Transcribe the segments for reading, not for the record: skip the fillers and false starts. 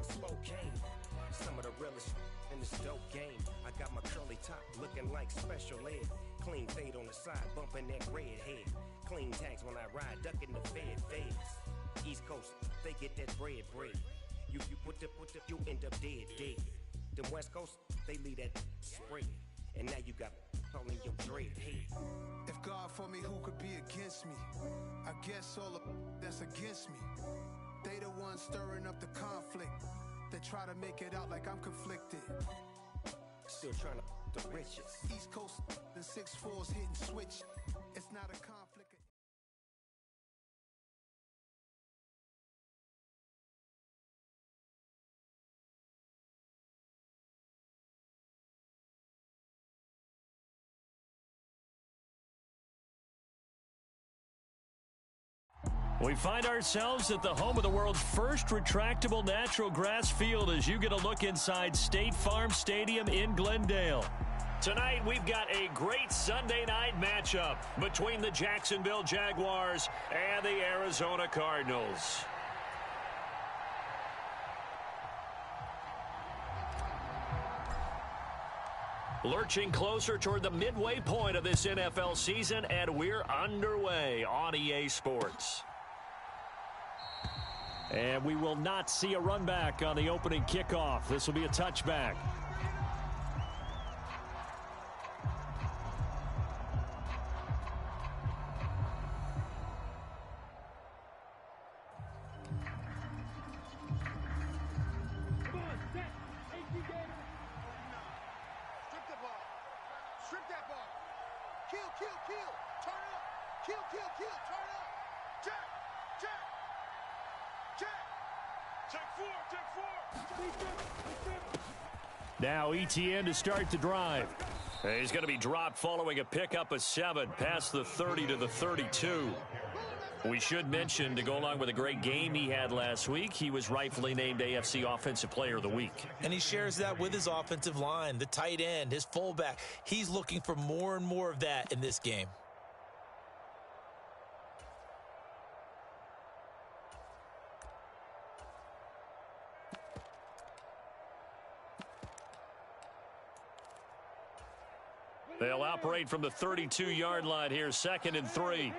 think slow came. Some of the realest in this dope game. I got my curly top looking like special ed. Clean fade on the side, bumping that red head. Clean tags when I ride, ducking the feds. East Coast, they get that bread. You you end up dead. Them West Coast, they leave that spread. And now you got calling your dread head. If God for me, who could be against me? I guess all the that's against me. They the ones stirring up the conflict. They try to make it out like I'm conflicted. Still trying to the riches. East Coast, the 6'4s hitting switch. It's not a conflict. We find ourselves at the home of the world's first retractable natural grass field as you get a look inside State Farm Stadium in Glendale. Tonight, we've got a great Sunday night matchup between the Jacksonville Jaguars and the Arizona Cardinals. Lurching closer toward the midway point of this NFL season, and we're underway on EA Sports. And we will not see a run back on the opening kickoff. This will be a touchback. Now ETN to start the drive. He's going to be dropped following a pickup of 7 past the 30 to the 32. We should mention, to go along with a great game he had last week, he was rightfully named AFC Offensive Player of the Week. And he shares that with his offensive line, the tight end, his fullback. He's looking for more and more of that in this game. They'll operate from the 32-yard line here, 2nd and 3.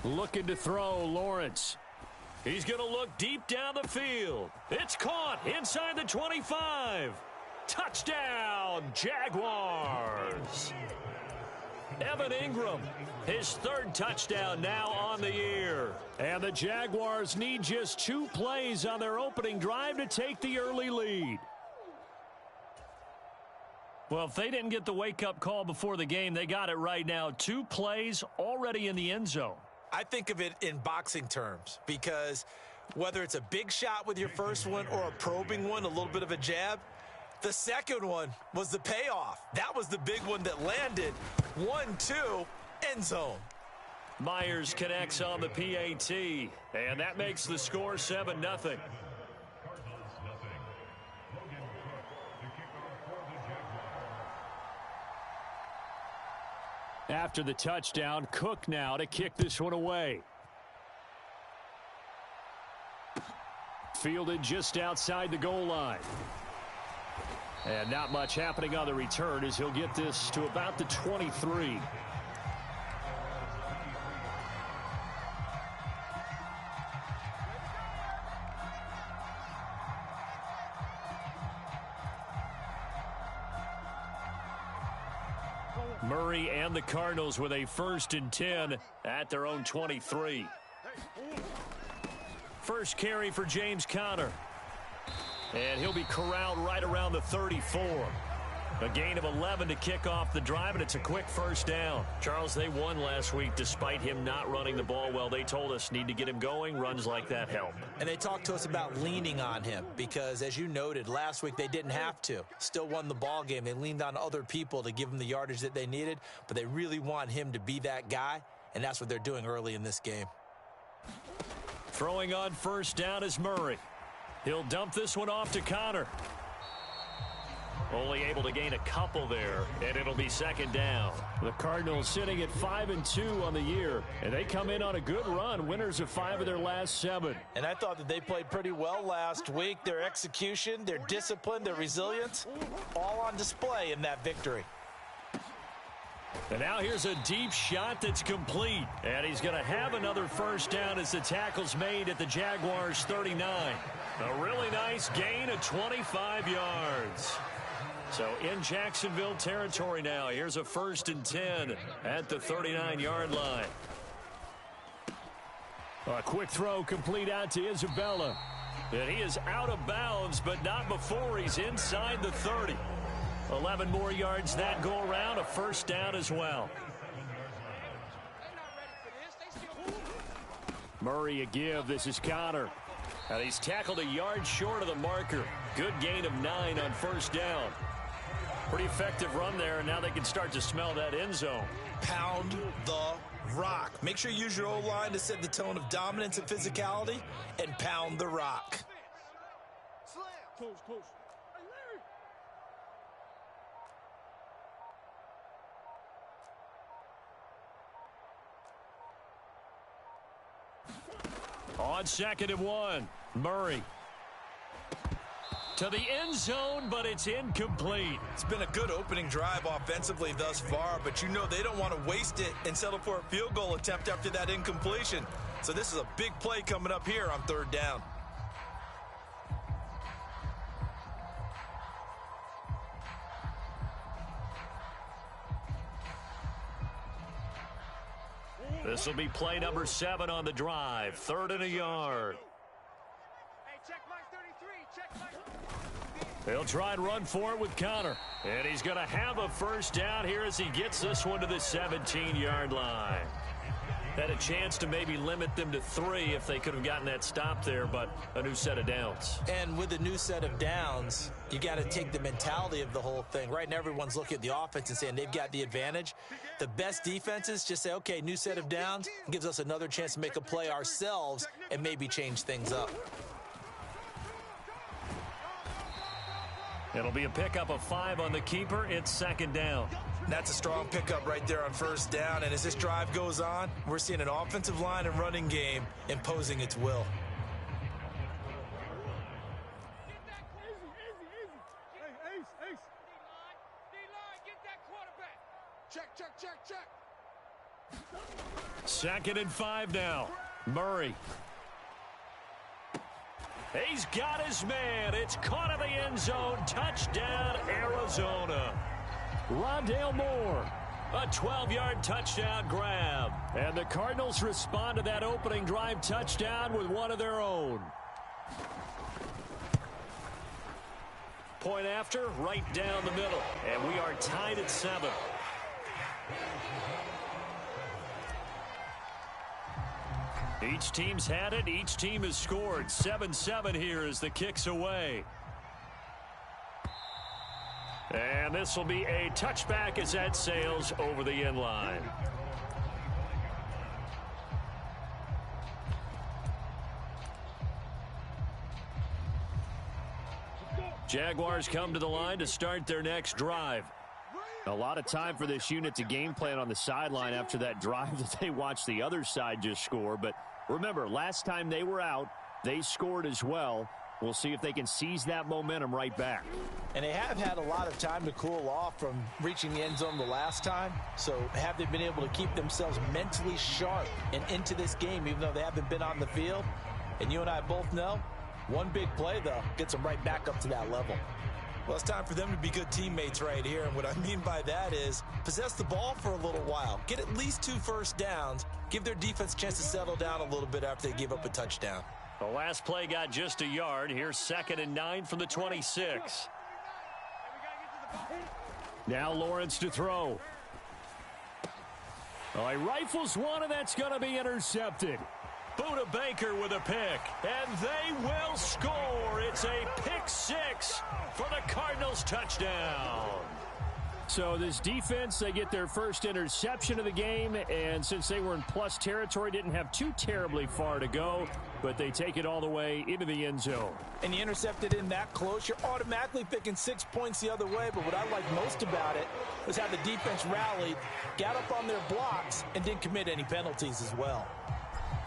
Looking to throw, Lawrence. He's going to look deep down the field. It's caught inside the 25. Touchdown, Jaguars. Evan Ingram, his 3rd touchdown now on the year. And the Jaguars need just 2 plays on their opening drive to take the early lead. Well, if they didn't get the wake-up call before the game, they got it right now. 2 plays already in the end zone. I think of it in boxing terms because whether it's a big shot with your first one or a probing one, a little bit of a jab, the second one was the payoff. That was the big one that landed. 1-2, end zone. Myers connects on the PAT, and that makes the score 7-0. After the touchdown, Cook now to kick this one away. Fielded just outside the goal line. And not much happening on the return as he'll get this to about the 23. Murray and the Cardinals with a 1st and 10 at their own 23. First carry for James Conner. And he'll be corralled right around the 34. A gain of 11 to kick off the drive, and it's a quick 1st down. Charles, they won last week despite him not running the ball well. They told us need to get him going. Runs like that help. And they talked to us about leaning on him because, as you noted, last week they didn't have to. Still won the ball game. They leaned on other people to give them the yardage that they needed, but they really want him to be that guy, and that's what they're doing early in this game. Throwing on 1st down is Murray. He'll dump this one off to Conner. Only able to gain a couple there, and it'll be second down. The Cardinals sitting at 5-2 on the year, and they come in on a good run, winners of 5 of their last 7. And I thought that they played pretty well last week. Their execution, their discipline, their resilience, all on display in that victory. And now here's a deep shot that's complete. And he's going to have another first down as the tackle's made at the Jaguars' 39. A really nice gain of 25 yards. So in Jacksonville territory now. Here's a 1st and 10 at the 39-yard line. A quick throw complete out to Isabella. And he is out of bounds, but not before he's inside the 30. 11 more yards that go around, a first down as well. Murray a give. This is Connor. And he's tackled a yard short of the marker. Good gain of 9 on first down. Pretty effective run there, and now they can start to smell that end zone. Pound the rock. Make sure you use your O-line to set the tone of dominance and physicality, and pound the rock. Close. On 2nd and 1, Murray. To the end zone, but it's incomplete. It's been a good opening drive offensively thus far, but you know they don't want to waste it and settle for a field goal attempt after that incompletion. So this is a big play coming up here on 3rd down. This will be play number 7 on the drive. 3rd and a yard. Hey, check my 33. They'll try and run for it with Connor. And he's going to have a first down here as he gets this one to the 17-yard line. Had a chance to maybe limit them to 3 if they could have gotten that stop there, but a new set of downs. And with a new set of downs, you got to take the mentality of the whole thing. Right now, everyone's looking at the offense and saying they've got the advantage. The best defenses just say, okay, new set of downs, gives us another chance to make a play ourselves and maybe change things up. It'll be a pickup of 5 on the keeper. It's 2nd down. That's a strong pickup right there on 1st down. And as this drive goes on, we're seeing an offensive line and running game imposing its will. Easy. D-line, get that quarterback. Check. 2nd and 5 now. Murray. He's got his man. It's caught in the end zone. Touchdown, Arizona. Rondale Moore. A 12-yard touchdown grab. And the Cardinals respond to that opening drive touchdown with one of their own. Point after, right down the middle. And we are tied at 7. Each team's had it. Each team has scored. 7-7 here as the kick's away. And this will be a touchback as that sails over the end line. Jaguars come to the line to start their next drive. A lot of time for this unit to game plan on the sideline after that drive that they watched the other side just score. But remember, last time they were out, they scored as well. We'll see if they can seize that momentum right back. And they have had a lot of time to cool off from reaching the end zone the last time. So have they been able to keep themselves mentally sharp and into this game, even though they haven't been on the field? And you and I both know, one big play, though, gets them right back up to that level. Well, it's time for them to be good teammates right here. And what I mean by that is possess the ball for a little while. Get at least 2 first downs. Give their defense a chance to settle down a little bit after they give up a touchdown. The last play got just a yard. Here's 2nd and 9 from the 26. Now Lawrence to throw. Oh, he rifles one, and that's going to be intercepted. Buda Baker with a pick, and they will score. It's a pick 6 for the Cardinals touchdown. So this defense, they get their first interception of the game, and since they were in plus territory, didn't have too terribly far to go, but they take it all the way into the end zone. And you intercepted in that close, you're automatically picking 6 points the other way, but what I like most about it was how the defense rallied, got up on their blocks, and didn't commit any penalties as well.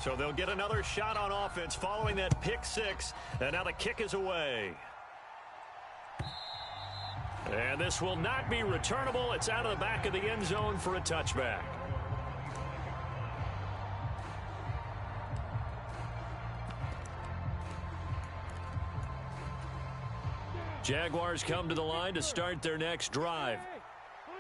So they'll get another shot on offense following that pick six, and now the kick is away. And this will not be returnable. It's out of the back of the end zone for a touchback. Jaguars come to the line to start their next drive.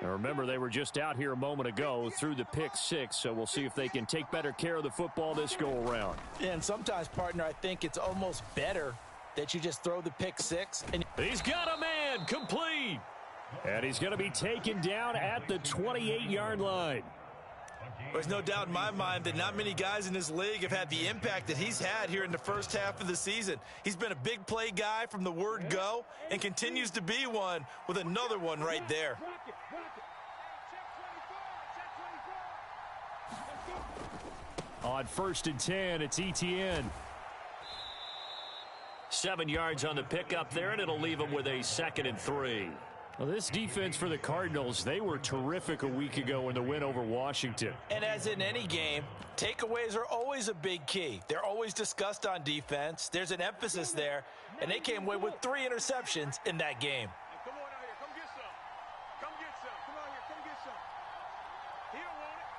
Now remember, they were just out here a moment ago through the pick six, so we'll see if they can take better care of the football this go-around. And sometimes, partner, I think it's almost better that you just throw the pick six. And he's got a man, complete. And he's going to be taken down at the 28-yard line. There's no doubt in my mind that not many guys in this league have had the impact that he's had here in the first half of the season. He's been a big play guy from the word go and continues to be one with another one right there. On 1st and 10, it's ETN. 7 yards on the pickup there, and it'll leave them with a 2nd and 3. Well, this defense for the Cardinals, they were terrific a week ago in the win over Washington. And as in any game, takeaways are always a big key. They're always discussed on defense. There's an emphasis there, and they came away with 3 interceptions in that game. Come on out here. Come get some. Come get some. Come out here. Come get some. He don't want it.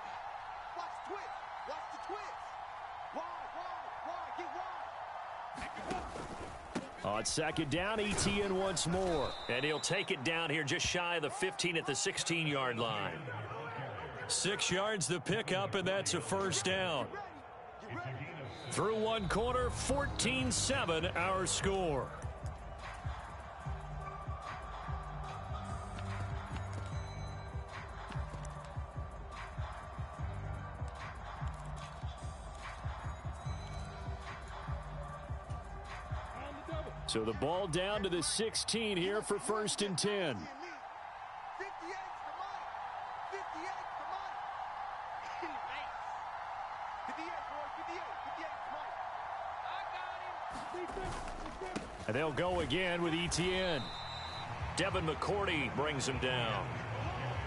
Watch the twist. Watch the twist. Wide. Get wide. On 2nd down, ETN once more. And he'll take it down here just shy of the 15 at the 16-yard line. 6 yards the pickup, and that's a 1st down. Through one quarter, 14-7 our score. So the ball down to the 16 here for 1st and 10. 58 for Mike. 58 for Mike. 58, boys. 58 for Mike. And they'll go again with ETN. Devin McCourty brings him down.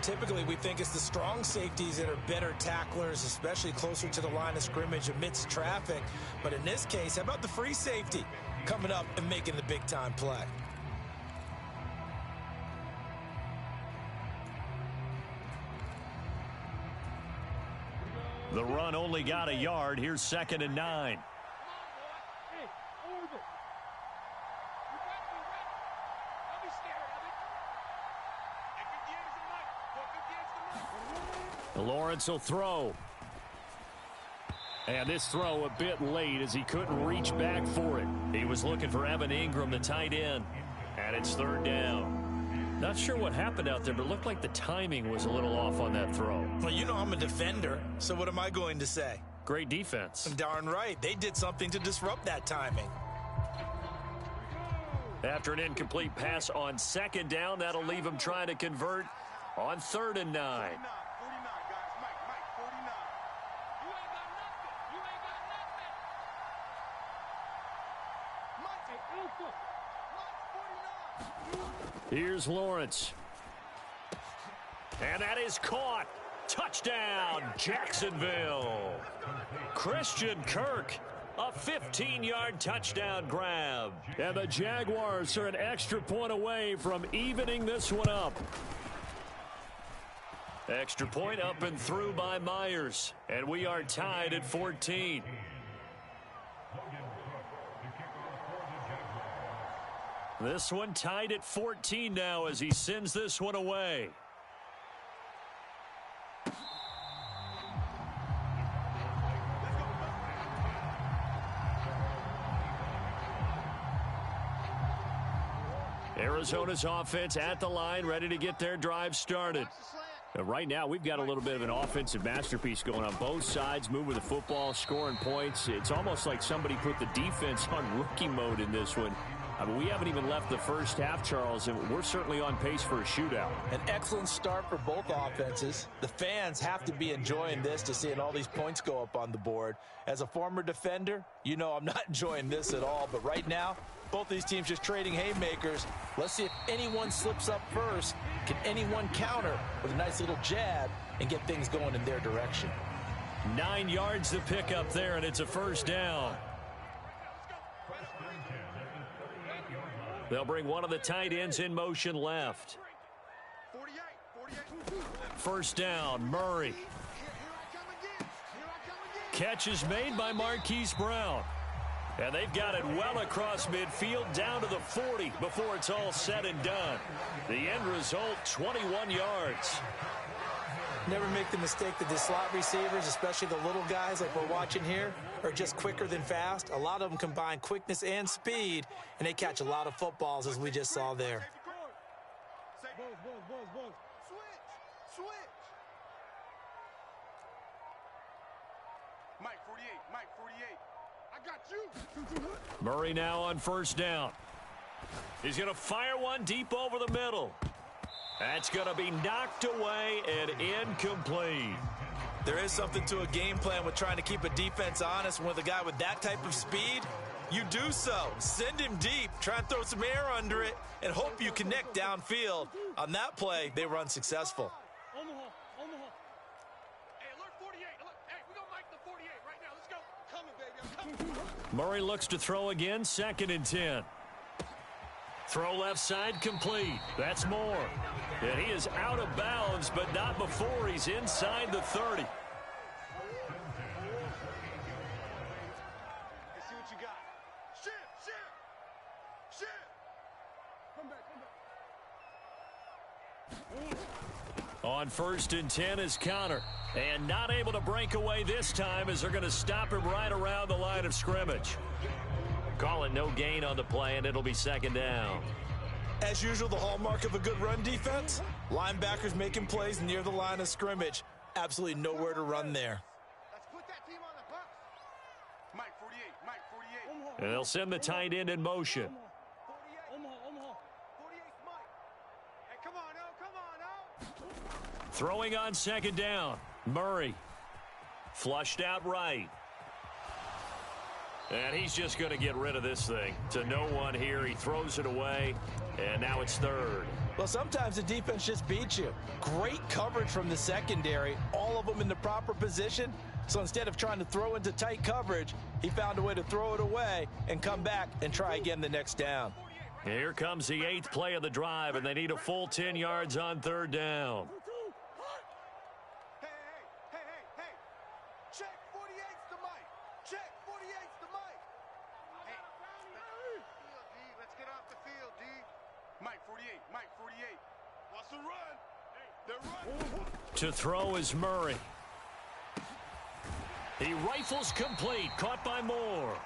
Typically, we think it's the strong safeties that are better tacklers, especially closer to the line of scrimmage amidst traffic. But in this case, how about the free safety coming up and making the big-time play? The run only got a yard. Here's 2nd and 9. Lawrence will throw. And this throw a bit late as he couldn't reach back for it. He was looking for Evan Ingram, the tight end. And it's 3rd down. Not sure what happened out there, but it looked like the timing was a little off on that throw. Well, you know I'm a defender, so what am I going to say? Great defense. Darn right. They did something to disrupt that timing. After an incomplete pass on 2nd down, that'll leave him trying to convert on 3rd and 9. Here's Lawrence. And that is caught. Touchdown, Jacksonville. Christian Kirk, a 15-yard touchdown grab. And the Jaguars are an extra point away from evening this one up. Extra point up and through by Myers. And we are tied at 14. This one tied at 14 now as he sends this one away. Arizona's offense at the line, ready to get their drive started. Right now, we've got a little bit of an offensive masterpiece going on both sides, moving the football, scoring points. It's almost like somebody put the defense on rookie mode in this one. I mean, we haven't even left the first half, Charles, and we're certainly on pace for a shootout. An excellent start for both offenses. The fans have to be enjoying this to seeing all these points go up on the board. As a former defender, you know I'm not enjoying this at all. But right now, both these teams just trading haymakers. Let's see if anyone slips up first. Can anyone counter with a nice little jab and get things going in their direction? 9 yards to pick up there, and it's a first down. They'll bring one of the tight ends in motion left. First down, Murray. Catch is made by Marquise Brown. And they've got it well across midfield down to the 40 before it's all said and done. The end result, 21 yards. Never make the mistake that the slot receivers, especially the little guys like we're watching here, are just quicker than fast. A lot of them combine quickness and speed, and they catch a lot of footballs, as we just saw there. Switch. Mike 48. I got you. Murray now on first down. He's going to fire one deep over the middle. That's going to be knocked away and incomplete. There is something to a game plan with trying to keep a defense honest. With a guy with that type of speed, you do so. Send him deep, try and throw some air under it, and hope you connect downfield. On that play, they were unsuccessful. Omaha. Hey, alert 48. Hey, we're going to Mike the 48 right now. Let's go. Coming, baby. I'm coming. Murray looks to throw again, 2nd and 10. Throw left side complete. That's Moore. And he is out of bounds, but not before he's inside the 30. Let's see what you got. Shit. Come back. On 1st and 10 is Connor. And not able to break away this time as they're going to stop him right around the line of scrimmage. Call it no gain on the play, and it'll be 2nd down. As usual, the hallmark of a good run defense, linebackers making plays near the line of scrimmage. Absolutely nowhere to run there. Let's put that team on the bus. Mike 48. And they'll send the tight end in motion. Omaha. 48's Mike. Hey, come on now. Throwing on 2nd down. Murray. Flushed out right. And he's just going to get rid of this thing. To no one here. He throws it away. And now it's 3rd. Well, sometimes the defense just beats you. Great coverage from the secondary. All of them in the proper position. So instead of trying to throw into tight coverage, he found a way to throw it away and come back and try again the next down. Here comes the 8th play of the drive, and they need a full 10 yards on 3rd down. Hey. Check 48's the Mike. Check 48's the Mike. Hey, let's get off the field, D. Mike 48. What's the run? They're running. To throw is Murray. He rifles complete, caught by Moore.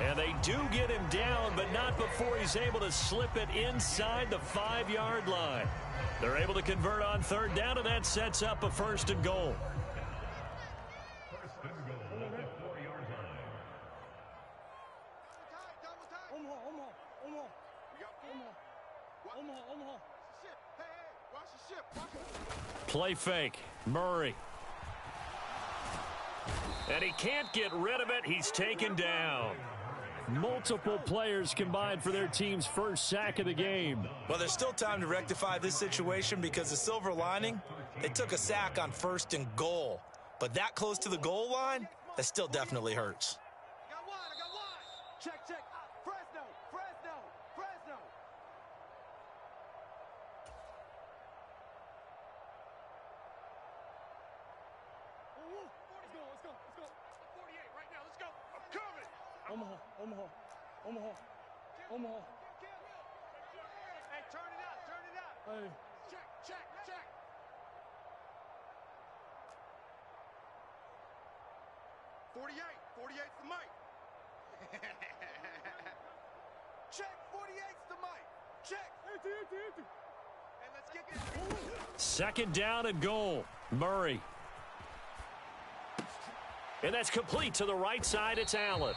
And they do get him down, but not before he's able to slip it inside the 5-yard line. They're able to convert on 3rd down, and that sets up a 1st and goal. Play fake. Murray. And he can't get rid of it. He's taken down. Multiple players combined for their team's first sack of the game. Well, there's still time to rectify this situation because the silver lining, they took a sack on 1st and goal. But that close to the goal line, that still definitely hurts. I got one. Check. Fresno. 48 right now. Let's go. I'm coming. Omaha. Hey, turn it out. Hey. Check. 48's the Mike. Check 48's the Mike. Check. And let's get this. 2nd down and goal. Murray. And that's complete to the right side. It's Allen.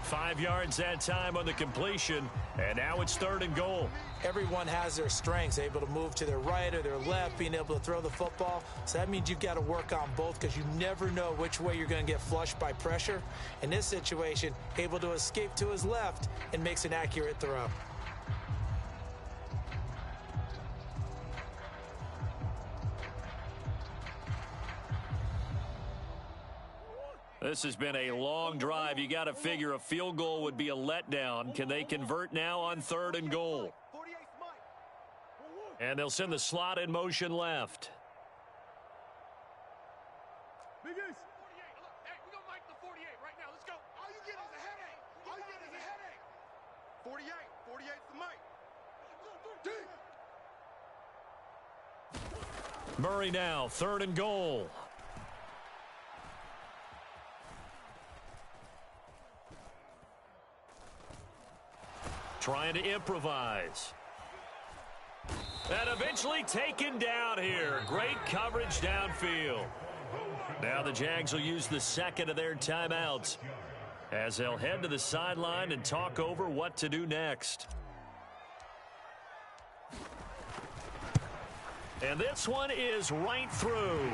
5 yards that time on the completion, and now it's 3rd and goal. Everyone has their strengths, able to move to their right or their left, being able to throw the football. So that means you've got to work on both because you never know which way you're going to get flushed by pressure. In this situation, able to escape to his left and makes an accurate throw. This has been a long drive. You got to figure a field goal would be a letdown. Can they convert now on 3rd and goal? And they'll send the slot in motion left. Big East. 48. Hey, we're going to make the 48 right now. Let's go. All you get is a headache. All you get is a headache. 48. 48's the mic. Murray now, 3rd and goal. Trying to improvise. And eventually taken down here. Great coverage downfield. Now the Jags will use the 2nd of their timeouts as they'll head to the sideline and talk over what to do next. And this one is right through.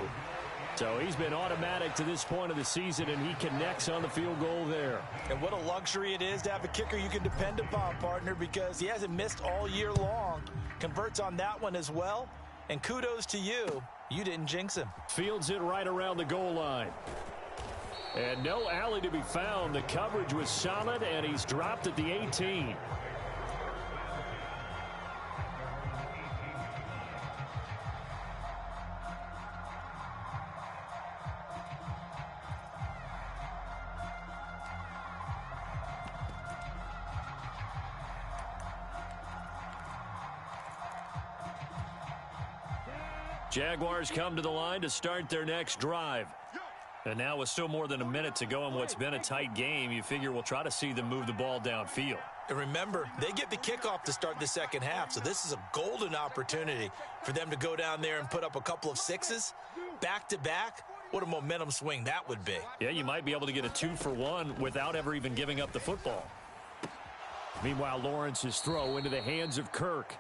So he's been automatic to this point of the season, and he connects on the field goal there. And what a luxury it is to have a kicker you can depend upon, partner, because he hasn't missed all year long. Converts on that one as well. And kudos to you. You didn't jinx him. Fields it right around the goal line. And no alley to be found. The coverage was solid, and he's dropped at the 18. Jaguars come to the line to start their next drive. And now with still more than a minute to go in what's been a tight game, you figure we'll try to see them move the ball downfield. And remember, they get the kickoff to start the second half, so this is a golden opportunity for them to go down there and put up a couple of sixes back-to-back. What a momentum swing that would be. Yeah, you might be able to get a 2-for-1 without ever even giving up the football. Meanwhile, Lawrence's throw into the hands of Kirk.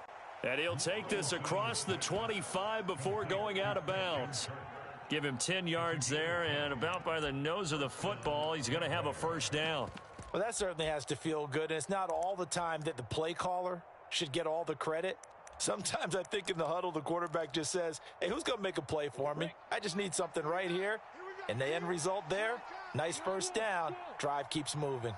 And he'll take this across the 25 before going out of bounds. Give him 10 yards there, and about by the nose of the football, he's going to have a first down. Well, that certainly has to feel good, and it's not all the time that the play caller should get all the credit. Sometimes I think in the huddle, the quarterback just says, hey, who's going to make a play for me? I just need something right here. And the end result there, nice first down. Drive keeps moving.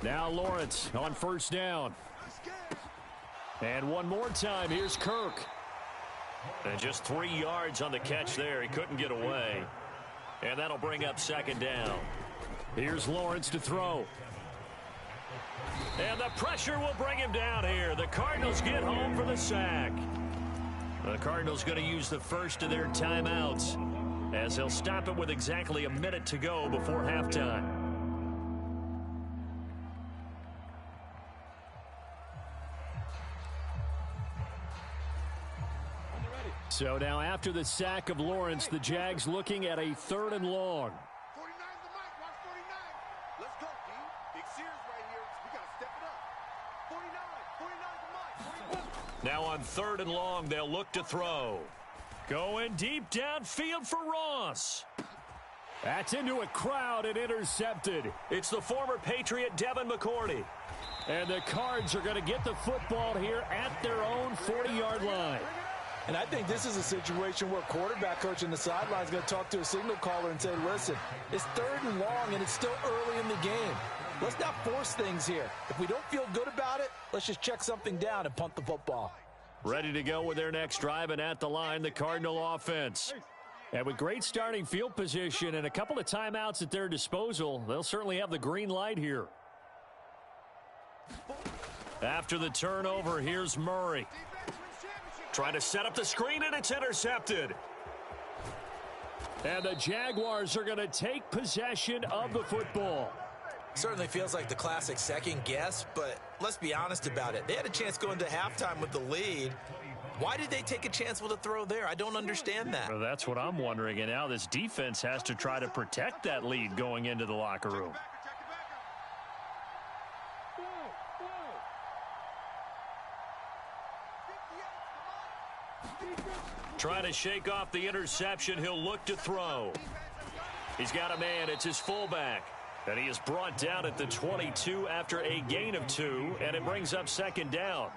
Now Lawrence on first down. And one more time, here's Kirk. And just 3 yards on the catch there. He couldn't get away. And that'll bring up second down. Here's Lawrence to throw. And the pressure will bring him down here. The Cardinals get home for the sack. The Cardinals going to use the first of their timeouts as they'll stop it with exactly a minute to go before halftime. So now after the sack of Lawrence, the Jags looking at a 3rd and long. 49's the mic. Watch 49. Let's go, D. Big Sears right here. We got to step it up. 49. 49's the mic. 49. Now on 3rd and long, they'll look to throw. Going deep downfield for Ross. That's into a crowd and intercepted. It's the former Patriot Devin McCourty. And the Cards are going to get the football here at their own 40-yard line. And I think this is a situation where quarterback coach in the sideline is going to talk to a signal caller and say, listen, it's 3rd and long and it's still early in the game. Let's not force things here. If we don't feel good about it, let's just check something down and punt the football. Ready to go with their next drive, and at the line, the Cardinal offense. And with great starting field position and a couple of timeouts at their disposal, they'll certainly have the green light here. After the turnover, here's Murray. Trying to set up the screen, and it's intercepted. And the Jaguars are going to take possession of the football. Certainly feels like the classic second guess, but let's be honest about it. They had a chance going to halftime with the lead, Why did they take a chance with a throw there? I don't understand that. Well, that's what I'm wondering. And now this defense has to try to protect that lead going into the locker room. Trying to shake off the interception. He'll look to throw. He's got a man. It's his fullback. And he is brought down at the 22 after a gain of 2. And it brings up second down.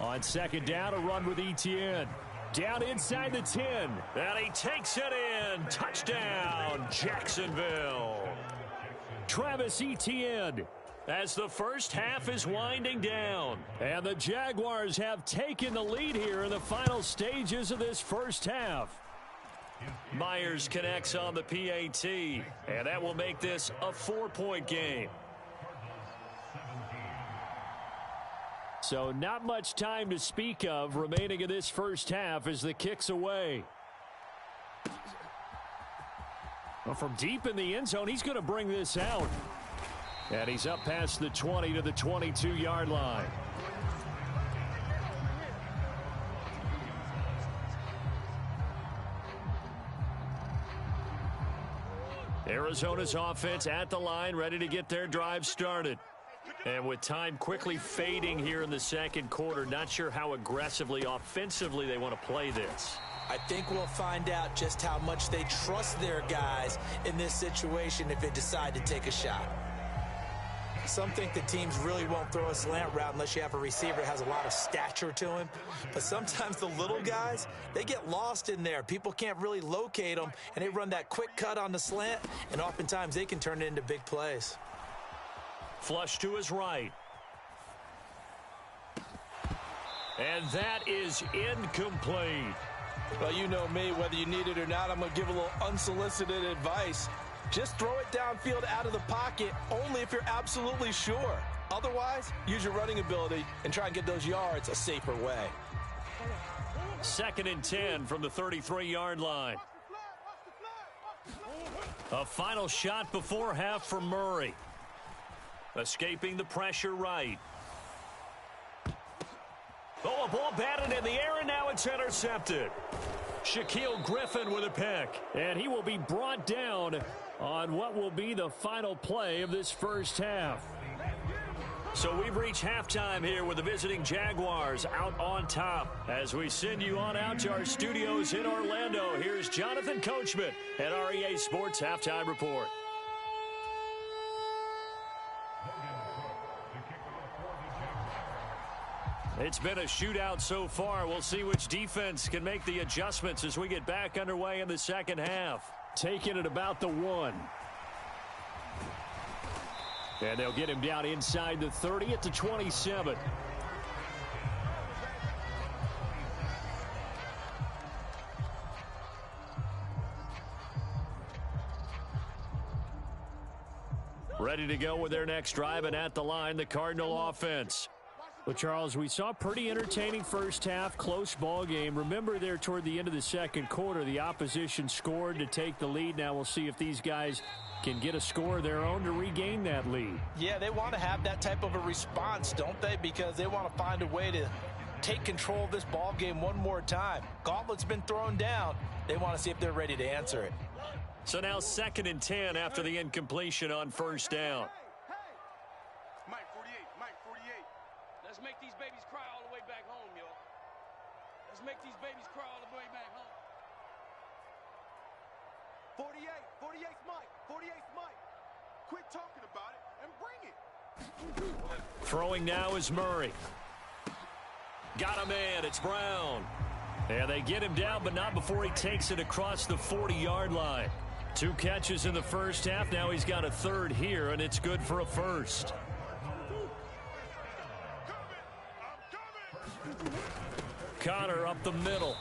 On second down, a run with Etienne. Down inside the 10. And he takes it in. Touchdown, Jacksonville. Travis Etienne. As the first half is winding down. And the Jaguars have taken the lead here in the final stages of this first half. Myers connects on the PAT. And that will make this a 4-point game. So not much time to speak of remaining in this first half as the kick's away. Well, from deep in the end zone, he's going to bring this out. And he's up past the 20 to the 22-yard line. Arizona's offense at the line, ready to get their drive started. And with time quickly fading here in the second quarter, not sure how aggressively, offensively they want to play this. I think we'll find out just how much they trust their guys in this situation if they decide to take a shot. Some think the teams really won't throw a slant route unless you have a receiver that has a lot of stature to him. But sometimes the little guys, they get lost in there. People can't really locate them, and they run that quick cut on the slant, and oftentimes they can turn it into big plays. Flush to his right. And that is incomplete. Well, you know me, whether you need it or not, I'm going to give a little unsolicited advice. Just throw it downfield out of the pocket only if you're absolutely sure. Otherwise, use your running ability and try and get those yards a safer way. 2nd and 10 from the 33-yard line. A final shot before half for Murray. Escaping the pressure right. Oh, a ball batted in the air, and now it's intercepted. Shaquille Griffin with a pick. And he will be brought down on what will be the final play of this first half. So we've reached halftime here with the visiting Jaguars out on top. As we send you on out to our studios in Orlando, here's Jonathan Coachman at REA Sports Halftime Report. It's been a shootout so far. We'll see which defense can make the adjustments as we get back underway in the second half. Taking it about the 1. And they'll get him down inside the 30 at the 27. Ready to go with their next drive, and at the line, the Cardinal offense. Well, Charles, we saw a pretty entertaining first half, close ball game. Remember there toward the end of the second quarter, the opposition scored to take the lead. Now we'll see if these guys can get a score of their own to regain that lead. Yeah, they want to have that type of a response, don't they? Because they want to find a way to take control of this ball game one more time. Gauntlet's been thrown down. They want to see if they're ready to answer it. So now 2nd and 10 after the incompletion on first down. Mike 48, Mike 48. Let's make these babies cry all the way back home, yo. Let's make these babies cry all the way back home. 48's Mike, 48's Mike. Quit talking about it and bring it. Throwing now is Murray. Got a man, it's Brown. And they get him down, but not before he takes it across the 40-yard line. 2 catches in the first half. Now he's got a third here, and it's good for a first. Connor up the middle.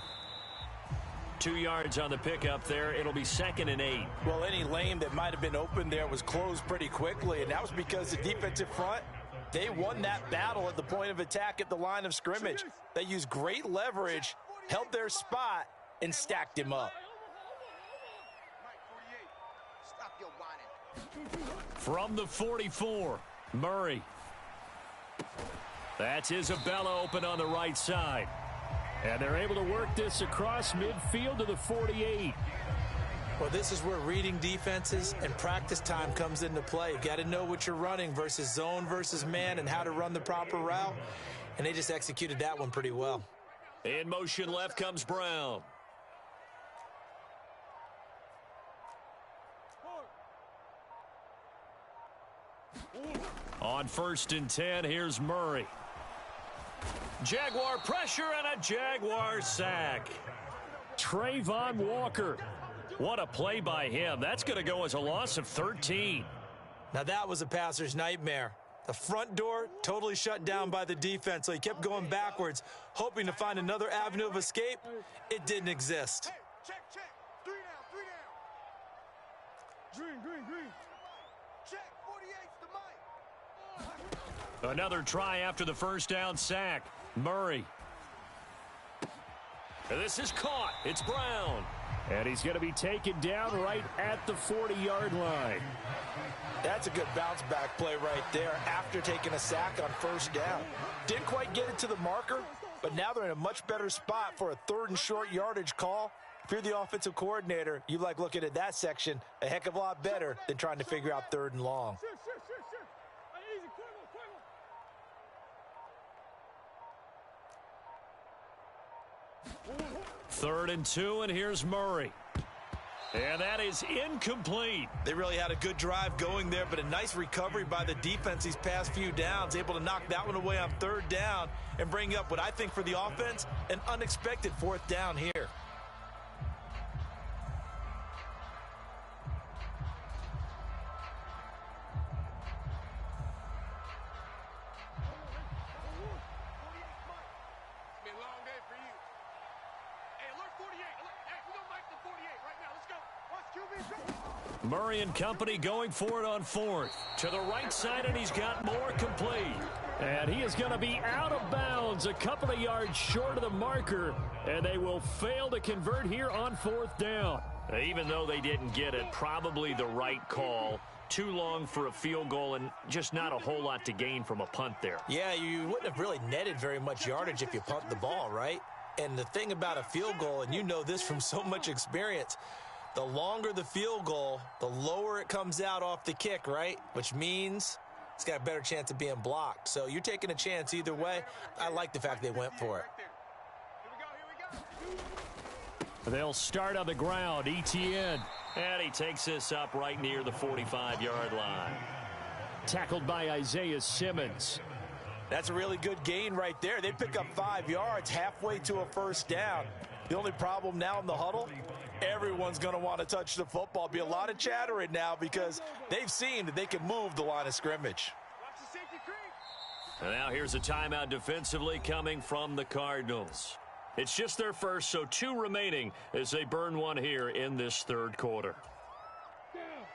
2 yards on the pickup there. It'll be 2nd and 8. Well, any lane that might have been open there was closed pretty quickly, and that was because the defensive front, they won that battle at the point of attack at the line of scrimmage. They used great leverage, held their spot, and stacked him up. Stop your whining. From the 44, Murray. That's Isabella open on the right side. And they're able to work this across midfield to the 48. Well, this is where reading defenses and practice time comes into play. You've got to know what you're running versus zone versus man and how to run the proper route. And they just executed that one pretty well. In motion left comes Brown. On 1st and 10, here's Murray. Jaguar pressure and a Jaguar sack. Trayvon Walker. What a play by him. That's going to go as a loss of 13. Now that was a passer's nightmare. The front door totally shut down by the defense, so he kept going backwards, hoping to find another avenue of escape. It didn't exist. Hey, check. 3 down. Green. Check, 48's the mic. Another try after the first down sack. Murray. And this is caught. It's Brown. And he's going to be taken down right at the 40-yard line. That's a good bounce-back play right there after taking a sack on first down. Didn't quite get it to the marker, but now they're in a much better spot for a 3rd and short yardage call. If you're the offensive coordinator, you like looking at that section a heck of a lot better than trying to figure out 3rd and long. Sure. 3rd and 2, and here's Murray. And that is incomplete. They really had a good drive going there, but a nice recovery by the defense these past few downs, able to knock that one away on 3rd down and bring up what I think for the offense, an unexpected 4th down here. Murray and company going for it on 4th. To the right side, and he's got more complete. And he is going to be out of bounds a couple of yards short of the marker. And they will fail to convert here on 4th down. Even though they didn't get it, probably the right call. Too long for a field goal and just not a whole lot to gain from a punt there. Yeah, you wouldn't have really netted very much yardage if you punt the ball, right? And the thing about a field goal, and you know this from so much experience, the longer the field goal, the lower it comes out off the kick, right? Which means it's got a better chance of being blocked. So you're taking a chance either way. I like the fact they went for it. They'll start on the ground. Etienne. And he takes this up right near the 45-yard line. Tackled by Isaiah Simmons. That's a really good gain right there. They pick up 5 yards halfway to a 1st down. The only problem now in the huddle, everyone's going to want to touch the football. Be a lot of chattering now because they've seen that they can move the line of scrimmage. And now here's a timeout defensively coming from the Cardinals. It's just their first, so 2 remaining as they burn one here in this 3rd quarter. Down.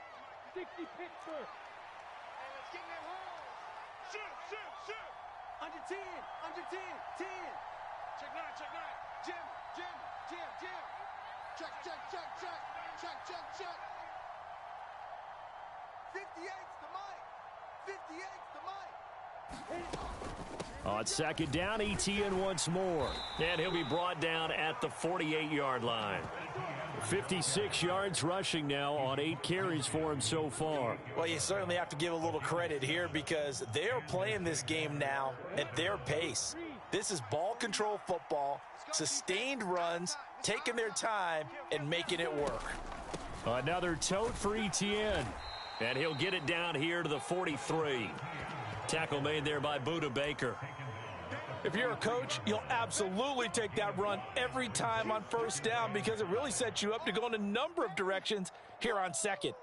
60 Pittsburgh. Hey, let's get that home. Shoot. Under 10. 10. Check 9. Jim. Check. 58's the mic. On 2nd down, Etienne once more. And he'll be brought down at the 48-yard line. 56 yards rushing now on 8 carries for him so far. Well, you certainly have to give a little credit here because they're playing this game now at their pace. This is ball control football, sustained runs, taking their time and making it work. Another tote for Etienne. And he'll get it down here to the 43. Tackle made there by Buda Baker. If you're a coach, you'll absolutely take that run every time on 1st down because it really sets you up to go in a number of directions here on 2nd.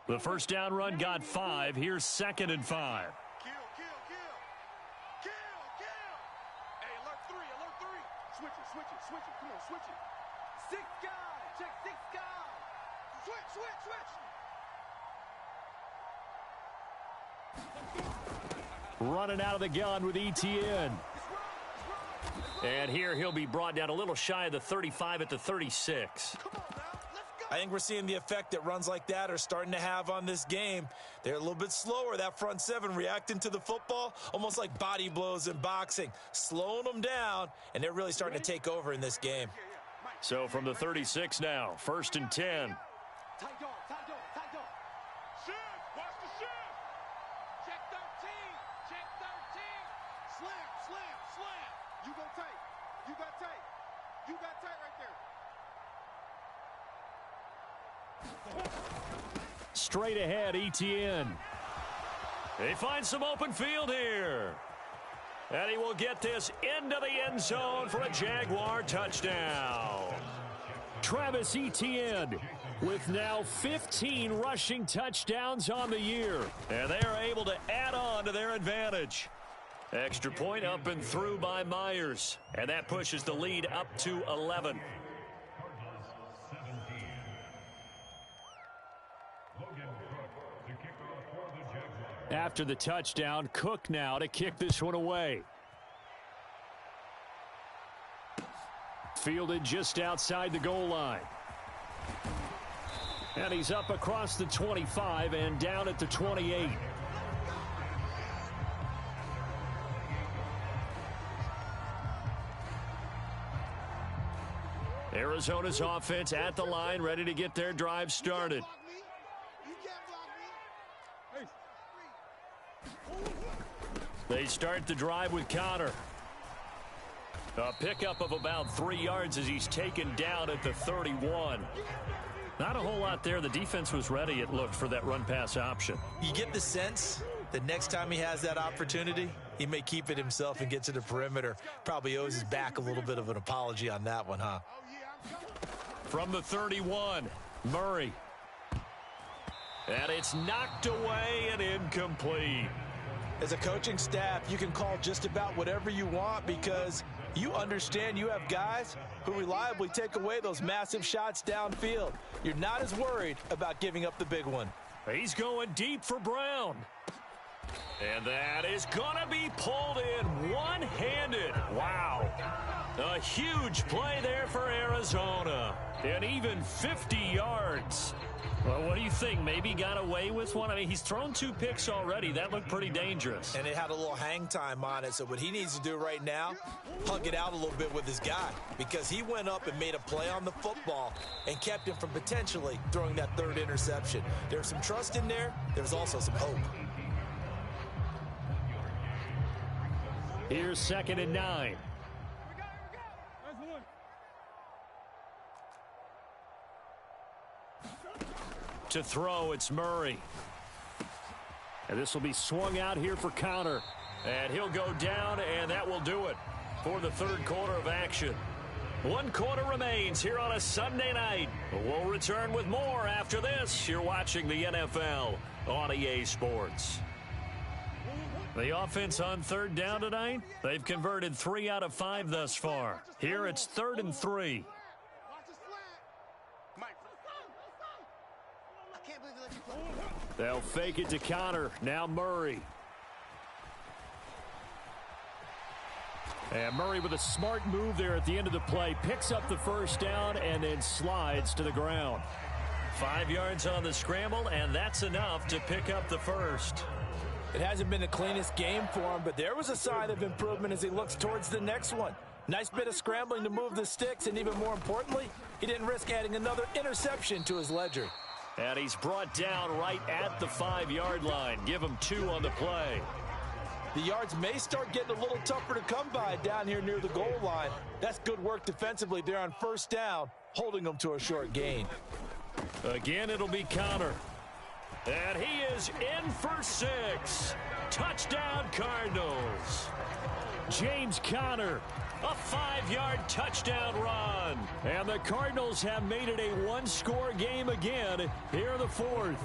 The 1st down run got 5. Here's 2nd and 5. Kill. Hey, alert 3. Switch it. Come on, switch it. 6 guys. Check 6 guys. Switch. Running out of the gun with Etienne. And here he'll be brought down a little shy of the 35 at the 36. Come on now, let's go. I think we're seeing the effect that runs like that are starting to have on this game. They're a little bit slower, that front seven, reacting to the football, almost like body blows in boxing, slowing them down, and they're really starting to take over in this game. So from the 36 now, 1st and 10. Tight dog, tight dog, tight dog. Shift, watch the shift. Check 13, check 13. Slam, slam, slam. You go tight. You got tight. You got tight right there. Straight ahead, Etienne. They find some open field here. And he will get this into the end zone for a Jaguar touchdown. Travis Etienne with now 15 rushing touchdowns on the year. And they are able to add on to their advantage. Extra point up and through by Myers. And that pushes the lead up to 11. After the touchdown, Cook now to kick this one away. Fielded just outside the goal line. And he's up across the 25 and down at the 28. Arizona's offense at the line, ready to get their drive started. They start the drive with Connor. A pickup of about 3 yards as he's taken down at the 31. Not a whole lot there. The defense was ready, it looked, for that run-pass option. You get the sense that next time he has that opportunity, he may keep it himself and get to the perimeter. Probably owes his back a little bit of an apology on that one, huh? From the 31, Murray. And it's knocked away and incomplete. As a coaching staff, you can call just about whatever you want because you understand you have guys who reliably take away those massive shots downfield. You're not as worried about giving up the big one. He's going deep for Brown. And that is going to be pulled in one-handed. Wow. A huge play there for Arizona. And even 50 yards. Well, what do you think? Maybe got away with one? I mean, he's thrown 2 picks already. That looked pretty dangerous. And it had a little hang time on it. So what he needs to do right now, hug it out a little bit with his guy. Because he went up and made a play on the football and kept him from potentially throwing that 3rd interception. There's some trust in there. There's also some hope. Here's 2nd and 9. To throw, it's Murray. And this will be swung out here for Connor. And he'll go down, and that will do it for the 3rd quarter of action. 1 quarter remains here on a Sunday night. We'll return with more after this. You're watching the NFL on EA Sports. The offense on 3rd down tonight, they've converted 3 out of 5 thus far. Here it's 3rd and 3. They'll fake it to Connor. Now Murray. And Murray with a smart move there at the end of the play. Picks up the 1st down and then slides to the ground. 5 yards on the scramble, and that's enough to pick up the 1st. It hasn't been the cleanest game for him, but there was a sign of improvement as he looks towards the next one. Nice bit of scrambling to move the sticks, and even more importantly, he didn't risk adding another interception to his ledger. And he's brought down right at the 5-yard line. Give him 2 on the play. The yards may start getting a little tougher to come by down here near the goal line. That's good work defensively there on 1st down, holding them to a short gain. Again, it'll be Connor. And he is in for 6. Touchdown, Cardinals. James Conner, a 5-yard touchdown run. And the Cardinals have made it a 1-score game again here in the 4th.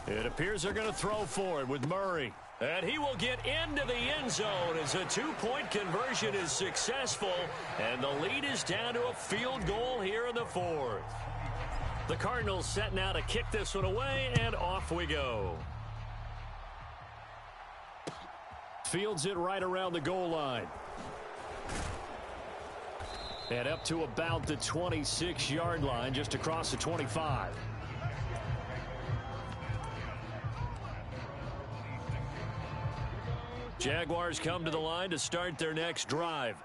It appears they're going to throw for it with Murray. And he will get into the end zone as a 2-point conversion is successful. And the lead is down to a field goal here in the 4th. The Cardinals set now to kick this one away, and off we go. Fields it right around the goal line. And up to about the 26-yard line, just across the 25. Jaguars come to the line to start their next drive.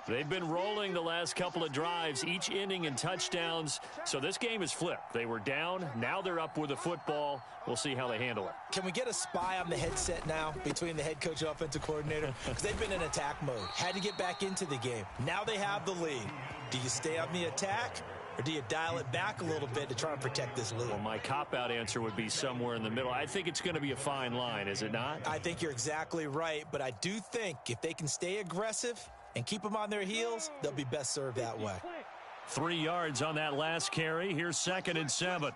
They've been rolling the last couple of drives, each ending in touchdowns. So this game is flipped. They were down. Now they're up with the football. We'll see how they handle it. Can we get a spy on the headset now between the head coach and offensive coordinator? Because they've been in attack mode. Had to get back into the game. Now they have the lead. Do you stay on the attack, or do you dial it back a little bit to try and protect this lead? Well, my cop-out answer would be somewhere in the middle. I think it's going to be a fine line, is it not? I think you're exactly right, but I do think if they can stay aggressive and keep them on their heels, they'll be best served that way. 3 yards on that last carry. Here's 2nd and 7.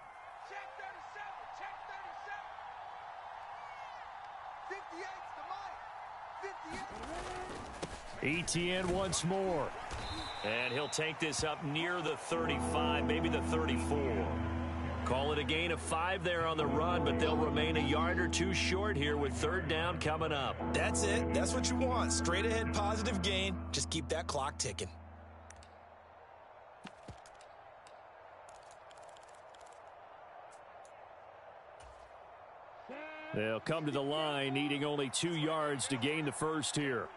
Etienne once more. And he'll take this up near the 35, maybe the 34. Call it a gain of 5 there on the run, but they'll remain a yard or two short here with 3rd down coming up. That's it. That's what you want. Straight ahead positive gain. Just keep that clock ticking. They'll come to the line, needing only 2 yards to gain the first here.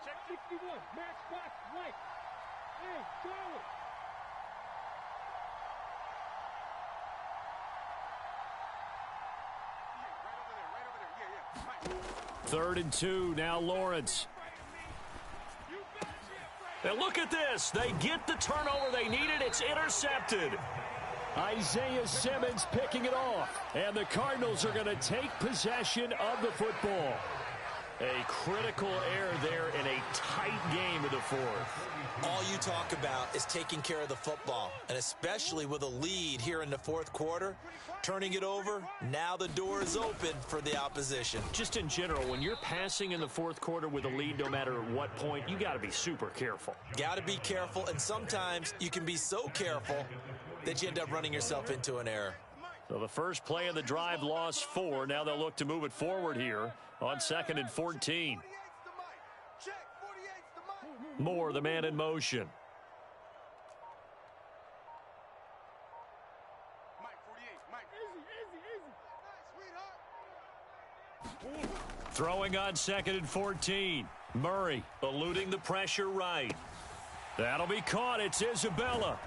Third and 2, now Lawrence. And look at this. They get the turnover they needed. It's intercepted. Isaiah Simmons picking it off. And the Cardinals are going to take possession of the football. A critical error there in a tight game of the fourth. All you talk about is taking care of the football, and especially with a lead here in the fourth quarter, turning it over, now the door is open for the opposition. Just in general, when you're passing in the fourth quarter with a lead, no matter at what point, you got to be super careful. Got to be careful, and sometimes you can be so careful that you end up running yourself into an error. So the first play of the drive lost 4. Now they'll look to move it forward here on 2nd and 14. Moore, the man in motion. Throwing on 2nd and 14. Murray eluding the pressure right. That'll be caught. It's Isabella.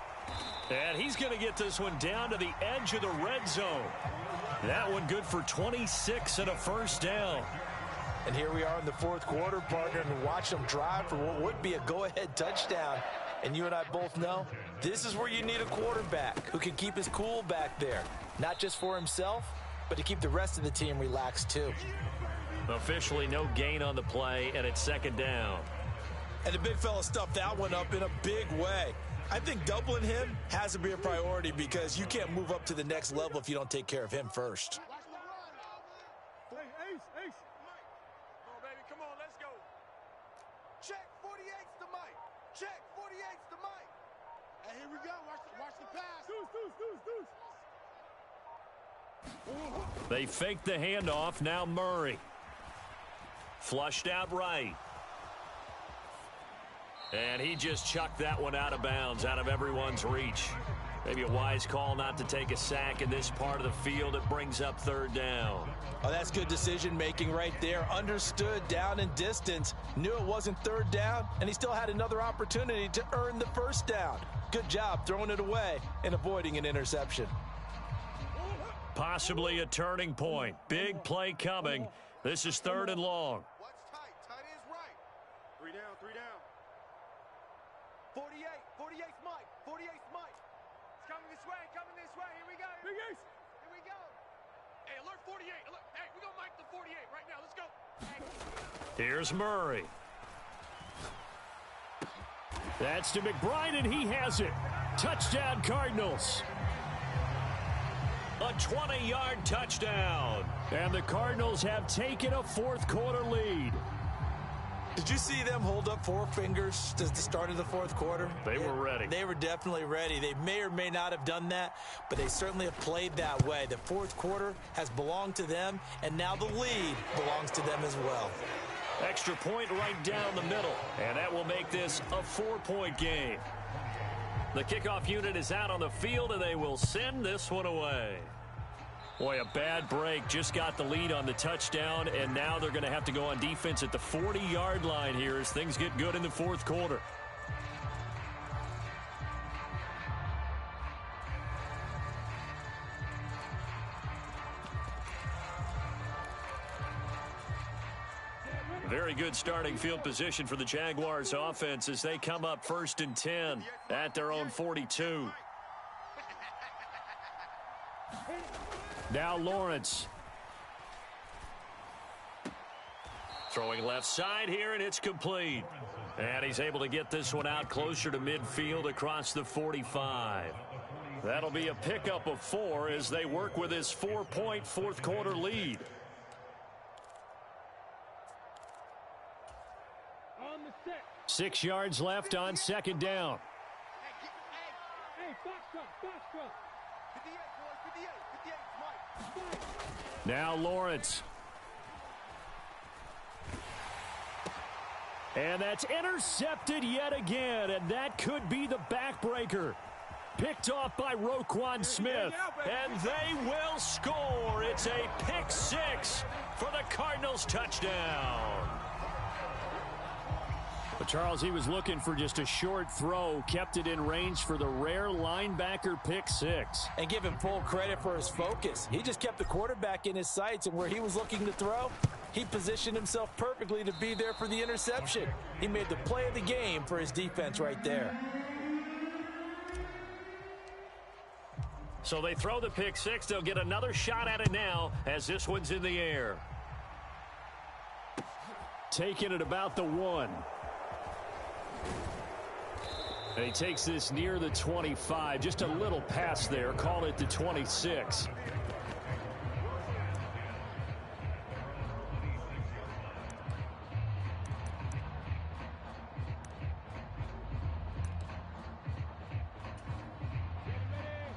And he's going to get this one down to the edge of the red zone. That one good for 26 and a first down. And here we are in the fourth quarter, partner, and watch them drive for what would be a go-ahead touchdown. And you and I both know this is where you need a quarterback who can keep his cool back there. Not just for himself, but to keep the rest of the team relaxed too. Officially no gain on the play, and it's 2nd down. And the big fella stuffed that one up in a big way. I think doubling him has to be a priority because you can't move up to the next level if you don't take care of him first. Check 48's the mic. Check 48's the mic. Hey, here we go. Watch the pass. Deuce. They fake the handoff. Now Murray. Flushed out right. And he just chucked that one out of bounds, out of everyone's reach. Maybe a wise call not to take a sack in this part of the field. It brings up 3rd down. Oh, that's good decision-making right there. Understood down and distance. Knew it wasn't 3rd down, and he still had another opportunity to earn the first down. Good job throwing it away and avoiding an interception. Possibly a turning point. Big play coming. This is 3rd and long. What's tight? Tight is right. 3 down, 3 down. 48's Mike. 48's Mike. It's coming this way, Here we go. Here we go. Hey, alert 48. Alert. Hey, we're going to mic the 48 right now. Let's go. Here's Murray. That's to McBride, and he has it. Touchdown, Cardinals. A 20-yard touchdown. And the Cardinals have taken a fourth quarter lead. Did you see them hold up four fingers at the start of the fourth quarter? They were ready. They were definitely ready. They may or may not have done that, but they certainly have played that way. The fourth quarter has belonged to them, and now the lead belongs to them as well. Extra point right down the middle, and that will make this a 4-point game. The kickoff unit is out on the field, and they will send this one away. Boy, a bad break. Just got the lead on the touchdown, and now they're going to have to go on defense at the 40-yard line here as things get good in the fourth quarter. Very good starting field position for the Jaguars offense as they come up 1st and 10 at their own 42. Now Lawrence. Throwing left side here, and it's complete. And he's able to get this one out closer to midfield across the 45. That'll be a pickup of 4 as they work with his 4-point fourth quarter lead. On the set. 6 yards left on 2nd down. Hey, box truck. 58, boys, 58, Mike. Now Lawrence. And that's intercepted yet again, and that could be the backbreaker. Picked off by Roquan Smith, and they will score. It's a pick 6 for the Cardinals touchdown. But Charles, he was looking for just a short throw, kept it in range for the rare linebacker pick 6. And give him full credit for his focus. He just kept the quarterback in his sights, and where he was looking to throw, he positioned himself perfectly to be there for the interception. He made the play of the game for his defense right there. So they throw the pick 6. They'll get another shot at it now as this one's in the air. Taking it about the 1. And he takes this near the 25. Just a little pass there. Call it the 26.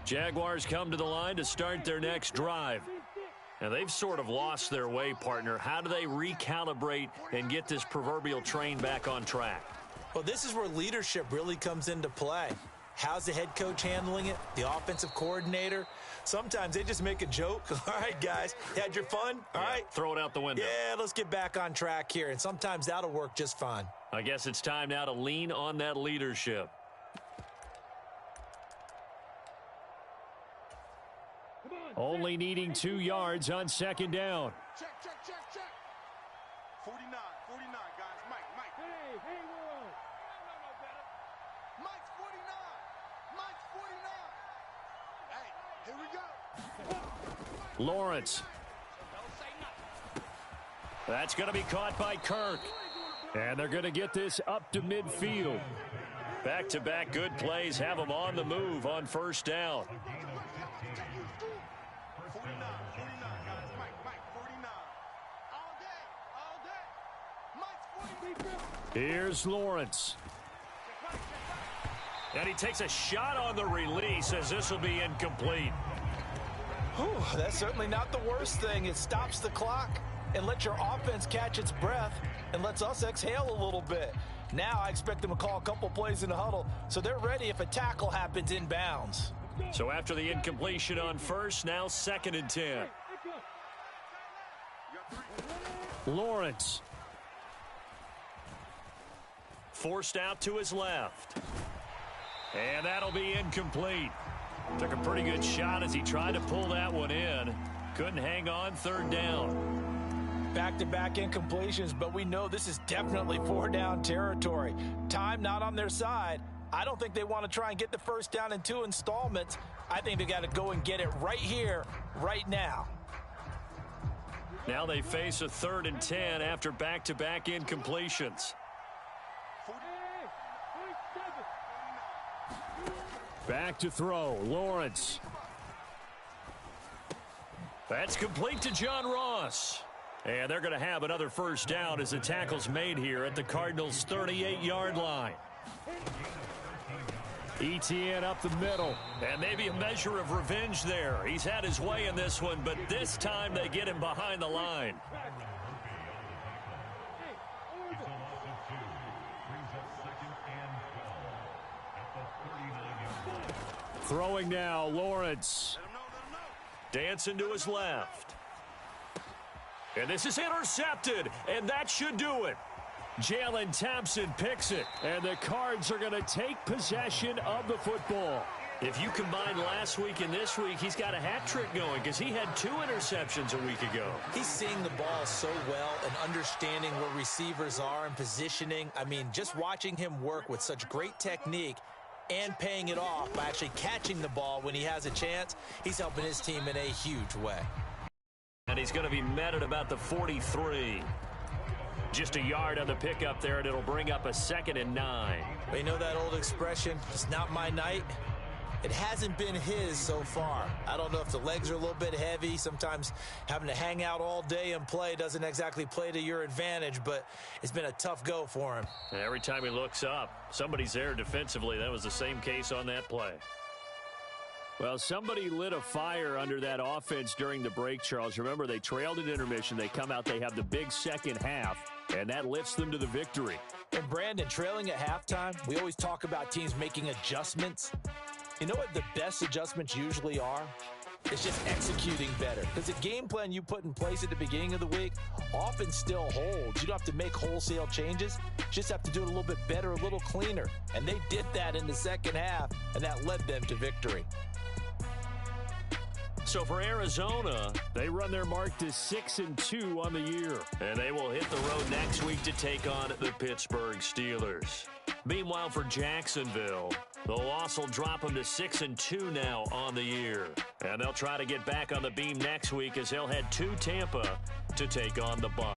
Jaguars come to the line to start their next drive. And they've sort of lost their way, partner. How do they recalibrate and get this proverbial train back on track? Well, this is where leadership really comes into play. How's the head coach handling it? The offensive coordinator? Sometimes they just make a joke. All right, guys, had your fun? All right. Throw it out the window. Yeah, let's get back on track here. And sometimes that'll work just fine. I guess it's time now to lean on that leadership. Only needing 2 yards on 2nd down. Check. 49, guys. Mike. Hey, world. Mike's 49. Hey, here we go. Lawrence. That's going to be caught by Kirk. And they're going to get this up to midfield. Back-to-back good plays have them on the move on 1st down. 49, guys. Mike, 49. All day. Mike's 49. Here's Lawrence. And he takes a shot on the release as this will be incomplete. Whew, that's certainly not the worst thing. It stops the clock and lets your offense catch its breath and lets us exhale a little bit. Now I expect them to call a couple plays in the huddle so they're ready if a tackle happens inbounds. So after the incompletion on 1st, now 2nd and 10. Lawrence. Forced out to his left. And that'll be incomplete. Took a pretty good shot as he tried to pull that one in. Couldn't hang on 3rd down. Back-to-back incompletions, but we know this is definitely 4-down territory. Time not on their side. I don't think they want to try and get the 1st down in 2 installments. I think they got to go and get it right here, right now. Now they face a 3rd and 10 after back-to-back incompletions. Back to throw. Lawrence. That's complete to John Ross. And they're going to have another first down as the tackle's made here at the Cardinals' 38-yard line. ETN up the middle. And maybe a measure of revenge there. He's had his way in this one, but this time they get him behind the line. Throwing now, Lawrence. Dancing to his left. And this is intercepted, and that should do it. Jalen Thompson picks it, and the Cards are going to take possession of the football. If you combine last week and this week, he's got a hat trick going because he had 2 interceptions a week ago. He's seeing the ball so well and understanding where receivers are and positioning. I mean, just watching him work with such great technique and paying it off by actually catching the ball when he has a chance, he's helping his team in a huge way. And he's going to be met at about the 43. Just a yard on the pickup there, and it'll bring up a 2nd and 9. But you know that old expression, it's not my night? It hasn't been his so far. I don't know if the legs are a little bit heavy. Sometimes having to hang out all day and play doesn't exactly play to your advantage, but it's been a tough go for him. And every time he looks up, somebody's there defensively. That was the same case on that play. Well, somebody lit a fire under that offense during the break, Charles. Remember, they trailed at intermission. They come out, they have the big second half, and that lifts them to the victory. And, Brandon, trailing at halftime, we always talk about teams making adjustments. You know what the best adjustments usually are? It's just executing better. Because the game plan you put in place at the beginning of the week often still holds. You don't have to make wholesale changes. You just have to do it a little bit better, a little cleaner. And they did that in the second half, and that led them to victory. So for Arizona, they run their mark to 6-2 on the year. And they will hit the road next week to take on the Pittsburgh Steelers. Meanwhile, for Jacksonville, the loss will drop them to 6-2 now on the year. And they'll try to get back on the beam next week as they'll head to Tampa to take on the Bucs.